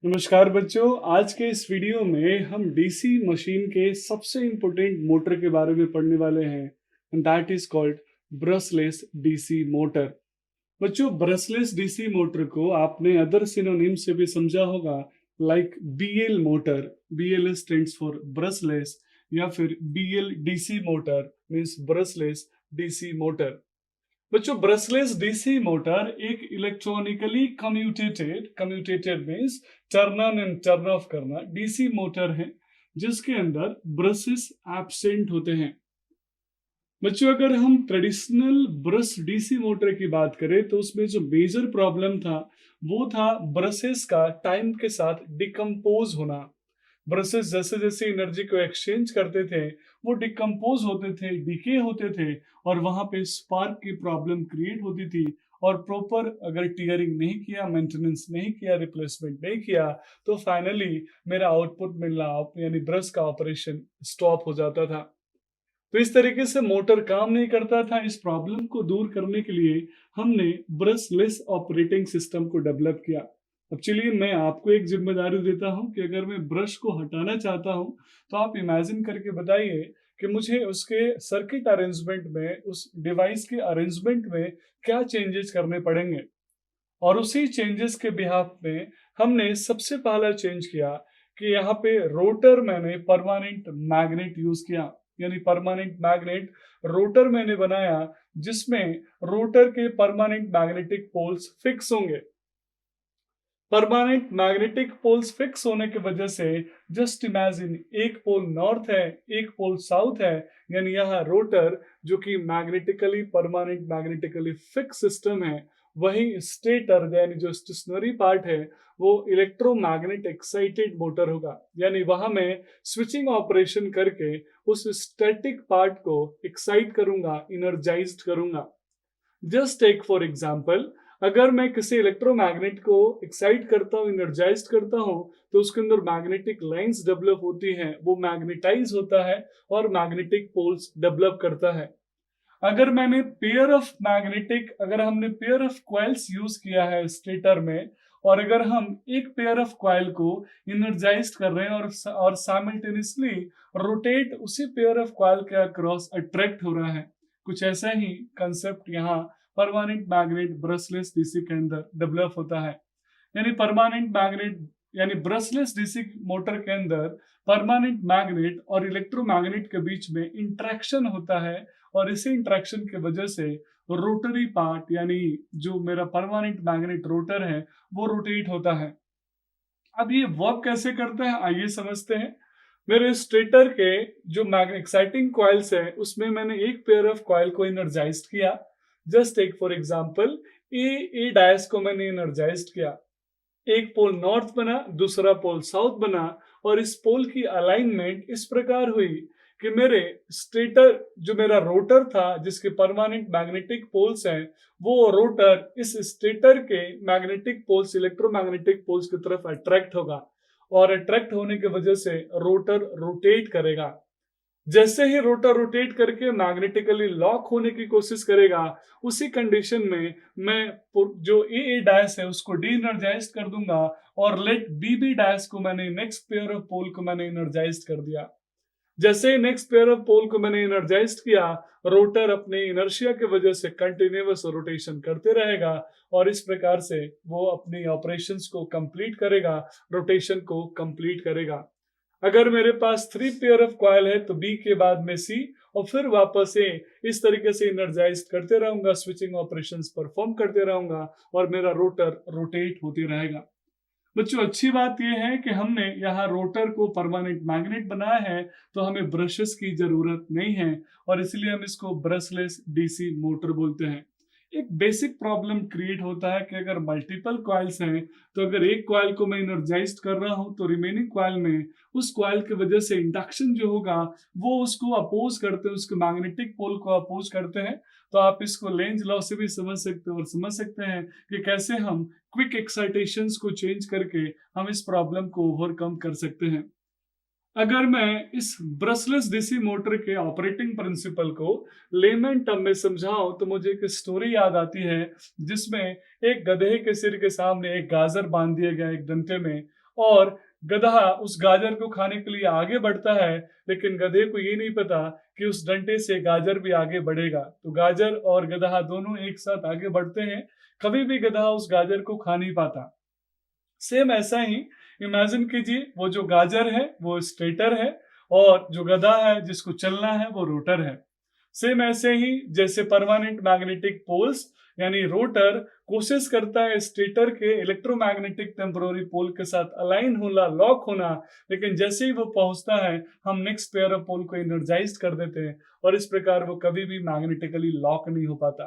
नमस्कार बच्चों। आज के इस वीडियो में हम डीसी मशीन के सबसे इम्पोर्टेंट मोटर के बारे में पढ़ने वाले हैं and that is called brushless DC motor. बच्चों, ब्रशलेस डीसी मोटर को आपने अदर सिनोनिम से भी समझा होगा, like BL motor. BL stands for brushless, या फिर BL DC motor means brushless DC motor. बच्चों, ब्रशलेस डीसी मोटर एक electronically commutated means turn on and turn off करना डीसी मोटर है जिसके अंदर ब्रशेस एब्सेंट होते हैं। बच्चों, अगर हम ट्रेडिशनल ब्रश डीसी मोटर की बात करें तो उसमें जो मेजर प्रॉब्लम था वो था ब्रशेस का टाइम के साथ डिकम्पोज होना। ब्रशेस जैसे जैसे एनर्जी को एक्सचेंज करते थे वो डिकम्पोज होते थे, डिके होते थे, और वहां पे स्पार्क की प्रॉब्लम क्रिएट होती थी। और प्रॉपर अगर टीयरिंग नहीं किया, मेंटेनेंस नहीं किया, रिप्लेसमेंट नहीं किया तो फाइनली मेरा आउटपुट मिलना यानी ब्रश का ऑपरेशन स्टॉप हो जाता था। तो इस तरीके से मोटर काम नहीं करता था। इस प्रॉब्लम को दूर करने के लिए हमने ब्रशलेस ऑपरेटिंग सिस्टम को डेवलप किया। अब चलिए मैं आपको एक जिम्मेदारी देता हूं कि अगर मैं ब्रश को हटाना चाहता हूं तो आप इमेजिन करके बताइए कि मुझे उसके सर्किट अरेंजमेंट में, उस डिवाइस के अरेंजमेंट में क्या चेंजेस करने पड़ेंगे। और उसी चेंजेस के बिहाफ में हमने सबसे पहला चेंज किया कि यहाँ पे रोटर मैंने परमानेंट मैग्नेट यूज किया। यानी परमानेंट मैग्नेट रोटर मैंने बनाया जिसमें रोटर के परमानेंट मैग्नेटिक पोल्स फिक्स होंगे। परमानेंट मैग्नेटिक पोल्स फिक्स होने की वजह से जस्ट इमेजिन, एक पोल नॉर्थ है, एक पोल साउथ है, यानी यहाँ रोटर जो कि magnetically permanent magnetically fix system है, वही स्टेटर यानी जो स्टेशनरी पार्ट है वो इलेक्ट्रोमैग्नेट एक्साइटेड मोटर होगा। यानी वहां मैं स्विचिंग ऑपरेशन करके उस स्टैटिक पार्ट को एक्साइट करूंगा, इनर्जाइज्ड करूंगा। जस्ट टेक फॉर एग्जाम्पल, अगर मैं किसी इलेक्ट्रोमैग्नेट को एक्साइट करता हूँ, इनर्जाइज करता हूँ, तो उसके अंदर मैग्नेटिक लाइंस डेवलप होती हैं, वो मैग्नेटाइज होता है और मैग्नेटिक पोल्स डेवलप करता है। अगर हमने पेयर ऑफ कॉइल्स यूज किया है स्टेटर में, और अगर हम एक पेयर ऑफ कॉइल को इनर्जाइज कर रहे हैं और साइमल्टेनियसली रोटेट उसी पेयर ऑफ कॉइल के अक्रॉस अट्रैक्ट हो रहा है, कुछ ऐसा ही कंसेप्ट यहाँ परमानेंट मैग्नेट ब्रशलेस डीसी के अंदर डेवलप होता है। यानी परमानेंट मैग्नेट यानी ब्रशलेस डीसी मोटर के अंदर परमानेंट मैग्नेट और इलेक्ट्रोमैग्नेट के बीच में इंटरेक्शन होता है, और इसी इंटरेक्शन की वजह से रोटरी पार्ट यानी जो मेरा परमानेंट मैग्नेट रोटर है वो रोटेट होता है। अब ये वर्क कैसे करता है आइए समझते हैं। मेरे स्टेटर के जो एक्साइटिंग कॉइल्स है उसमें मैंने एक पेयर ऑफ कॉइल को एनर्जाइज्ड किया। Just take for example, a dice को मैंने एनर्जाइज्ड किया। एक पोल नॉर्थ बना, दूसरा पोल साउथ बना, और इस पोल की अलाइनमेंट इस प्रकार हुई कि मेरे स्टेटर जो मेरा रोटर था जिसके परमानेंट मैग्नेटिक पोल्स हैं, वो रोटर इस स्टेटर के मैग्नेटिक पोल्स, इलेक्ट्रोमैग्नेटिक पोल्स की तरफ अट्रैक्ट होगा, और अट्रैक्ट होने की वजह से रोटर रोटेट करेगा। जैसे ही रोटर रोटेट करके मैग्नेटिकली लॉक होने की कोशिश करेगा, उसी कंडीशन में मैं जो ए डैश है उसको डी एनर्जाइज कर दूंगा, और लेट बी डैश को मैंने नेक्स्ट पेयर ऑफ पोल को मैंने एनर्जाइज कर दिया। जैसे ही नेक्स्ट पेयर ऑफ पोल को मैंने एनर्जाइज किया, रोटर अपने इनर्शिया की वजह से कंटिन्यूअस रोटेशन करते रहेगा, और इस प्रकार से वो अपनी ऑपरेशंस को कंप्लीट करेगा, रोटेशन को कंप्लीट करेगा। अगर मेरे पास 3 पेयर ऑफ कॉइल है तो बी के बाद में सी, और फिर वापस ए, इस तरीके से एनर्जाइज करते रहूंगा, स्विचिंग ऑपरेशंस परफॉर्म करते रहूंगा, और मेरा रोटर रोटेट होती रहेगा। बच्चों, अच्छी बात यह है कि हमने यहाँ रोटर को परमानेंट मैग्नेट बनाया है तो हमें ब्रशेस की जरूरत नहीं है, और इसलिए हम इसको ब्रशलेस डीसी मोटर बोलते हैं। एक बेसिक प्रॉब्लम क्रिएट होता है कि अगर मल्टीपल कॉइल्स हैं तो अगर एक कॉइल को मैं एनर्जाइज कर रहा हूं तो रिमेनिंग कॉइल में उस कॉइल की वजह से इंडक्शन जो होगा वो उसको अपोज करते हैं, उसके मैग्नेटिक पोल को अपोज करते हैं। तो आप इसको लेंज लॉ से भी समझ सकते हो, और समझ सकते हैं कि कैसे हम क्विक एक्साइटेशंस को चेंज करके हम इस प्रॉब्लम को ओवरकम कर सकते हैं। अगर मैं इस ब्रशलेस डीसी मोटर के ऑपरेटिंग प्रिंसिपल को लेमन टर्म में समझाऊं तो मुझे एक स्टोरी याद आती है जिसमें एक गधे के सिर के सामने एक गाजर बांध दिया गया एक डंडे में, और गधा उस गाजर को खाने के लिए आगे बढ़ता है, लेकिन गधे को ये नहीं पता कि उस डंडे से गाजर भी आगे बढ़ेगा। तो गाजर और गधा दोनों एक साथ आगे बढ़ते हैं, कभी भी गधा उस गाजर को खा नहीं पाता। सेम ऐसा ही इमेजिन कीजिए, वो जो गाजर है वो स्टेटर है और जो गधा है जिसको चलना है वो रोटर है। सेम ऐसे ही जैसे परमानेंट मैग्नेटिक पोल्स यानी रोटर कोशिश करता है स्टेटर के इलेक्ट्रोमैग्नेटिक टेम्पोररी पोल के साथ अलाइन होना, लॉक होना, लेकिन जैसे ही वो पहुंचता है हम नेक्स्ट पेयर ऑफ पोल को एनर्जाइज कर देते हैं और इस प्रकार वो कभी भी मैग्नेटिकली लॉक नहीं हो पाता।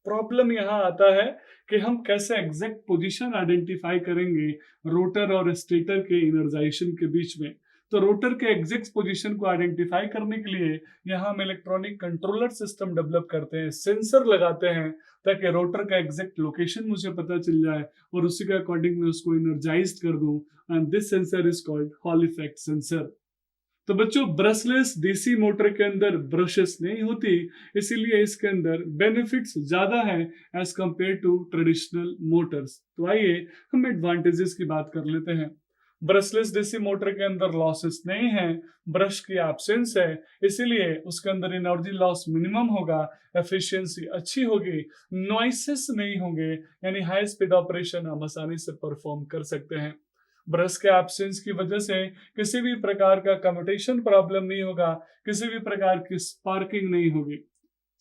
प्रॉब्लम यहाँ आता है कि हम कैसे एग्जैक्ट पोजीशन आइडेंटिफाई करेंगे रोटर और स्टेटर के इनर्जाइजेशन के बीच में। तो रोटर के एग्जैक्ट पोजीशन को आइडेंटिफाई करने के लिए यहाँ हम इलेक्ट्रॉनिक कंट्रोलर सिस्टम डेवलप करते हैं, सेंसर लगाते हैं ताकि रोटर का एग्जैक्ट लोकेशन मुझे पता चल जाए और उसी के अकॉर्डिंग मैं उसको इनर्जाइज कर दूं। And this sensor is called hall effect sensor. तो बच्चों ब्रशलेस डीसी मोटर के अंदर ब्रशेस नहीं होती, इसीलिए इसके अंदर बेनिफिट्स ज्यादा है as compare to traditional motors. तो आइए हम एडवांटेजेस की बात कर लेते हैं। ब्रशलेस डीसी मोटर के अंदर लॉसेस नहीं है, ब्रश की एब्सेंस है, इसीलिए उसके अंदर एनर्जी लॉस मिनिमम होगा, एफिशिएंसी अच्छी होगी, नॉइसेस नहीं होंगे, यानी हाई स्पीड ऑपरेशन हम आसानी से परफॉर्म कर सकते हैं। ब्रश के एब्सेंस की वजह से किसी भी प्रकार का कम्यूटेशन प्रॉब्लम नहीं होगा, किसी भी प्रकार की स्पार्किंग नहीं होगी।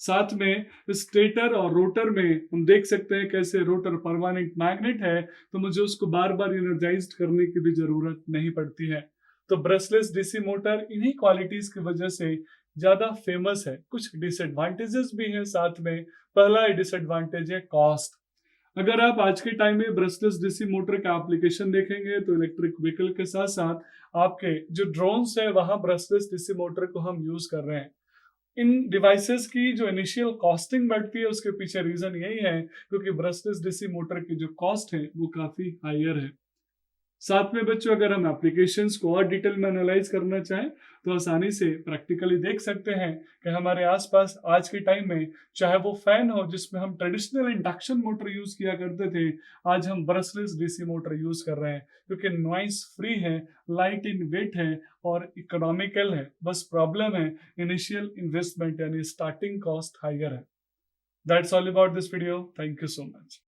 साथ में स्टेटर और रोटर में हम देख सकते हैं कैसे रोटर परमानेंट मैग्नेट है, तो मुझे उसको बार बार एनर्जाइज करने की भी जरूरत नहीं पड़ती है। तो ब्रशलेस डीसी मोटर इन्हीं क्वालिटीज की वजह से ज्यादा फेमस है। कुछ डिसएडवांटेजेस भी हैं साथ में। पहला डिसएडवांटेज है कॉस्ट। अगर आप आज के टाइम में ब्रशलेस डीसी मोटर का एप्लीकेशन देखेंगे तो इलेक्ट्रिक व्हीकल के साथ साथ आपके जो ड्रोन्स है वहां ब्रशलेस डीसी मोटर को हम यूज कर रहे हैं। इन डिवाइसेस की जो इनिशियल कॉस्टिंग बढ़ती है उसके पीछे रीजन यही है क्योंकि ब्रशलेस डीसी मोटर की जो कॉस्ट है वो काफी हायर है। साथ में बच्चों अगर हम एप्लीकेशंस को और डिटेल में एनालाइज करना चाहें तो आसानी से प्रैक्टिकली देख सकते हैं कि हमारे आसपास आज के टाइम में चाहे वो फैन हो जिसमें हम ट्रेडिशनल इंडक्शन मोटर यूज किया करते थे, आज हम ब्रशलेस डीसी मोटर यूज कर रहे हैं क्योंकि नॉइस फ्री है, लाइट इन वेट है और इकोनॉमिकल है। बस प्रॉब्लम है इनिशियल इन्वेस्टमेंट यानी स्टार्टिंग कॉस्ट हाइयर है। That's all about this video. Thank you so much.